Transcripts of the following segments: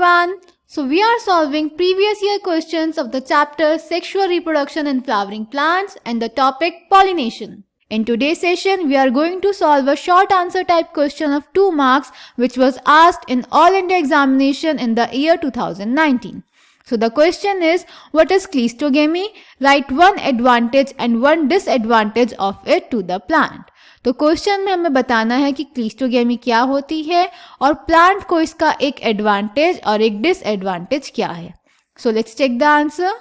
everyone. So we are solving previous year questions of the chapter Sexual Reproduction in Flowering Plants and the topic Pollination. In today's session, we are going to solve a short answer type question of 2 marks which was asked in All India examination in the year 2019. So the question is, what is cleistogamy? Write one advantage and one disadvantage of it to the plant. तो question में हमें बताना है कि क्लीस्टोगेमी क्या होती है और प्लांट को इसका एक एडवांटेज और एक डिसएडवांटेज क्या है. So let's check the answer.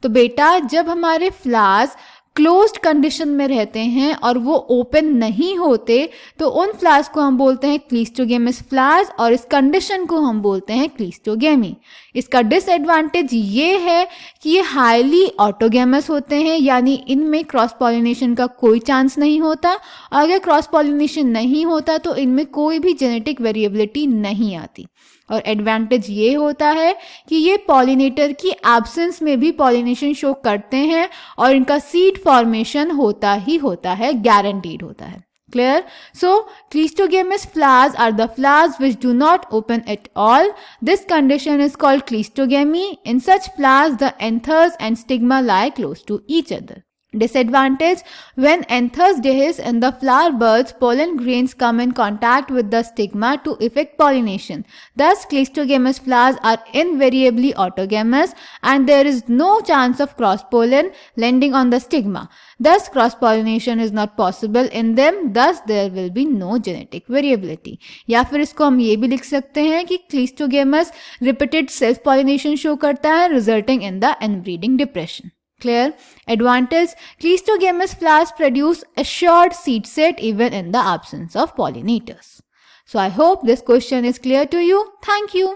तो बेटा, जब हमारे फ्लावर्स क्लोज्ड कंडीशन में रहते हैं और वो ओपन नहीं होते तो उन फ्लावर्स को हम बोलते हैं क्लीस्टोगेमस फ्लावर्स और इस कंडीशन को हम बोलते हैं क्लीस्टोगेमी. इसका डिसएडवांटेज ये है कि ये हाईली ऑटोगेमस होते हैं, यानी इनमें क्रॉस पॉलिनेशन का कोई चांस नहीं होता और अगर क्रॉस पॉलिनेशन नहीं होता तो इनमें कोई भी जेनेटिक वेरिएबिलिटी नहीं आती. और एडवांटेज ये होता है कि ये पॉलिनेटर की एब्सेंस में भी पॉलिनेशन शो करते हैं और इनका सीड फॉर्मेशन होता ही होता है, गारंटीड होता है. Clear? So, cleistogamous flowers are the flowers which do not open at all. This condition is called cleistogamy. In such flowers, the anthers and stigma lie close to each other. Disadvantage: when anthers dehisce in the flower buds, pollen grains come in contact with the stigma to effect pollination. Thus, cleistogamous flowers are invariably autogamous and there is no chance of cross pollen landing on the stigma. Thus, cross pollination is not possible in them. Thus, there will be no genetic variability. या फिर इसको हम ये भी लिख सकते हैं कि cleistogamous repeated self pollination show करता है resulting in the inbreeding depression. Clear? Advantage: cleistogamous flowers produce assured seed set even in the absence of pollinators. So I hope this question is clear to you. Thank you.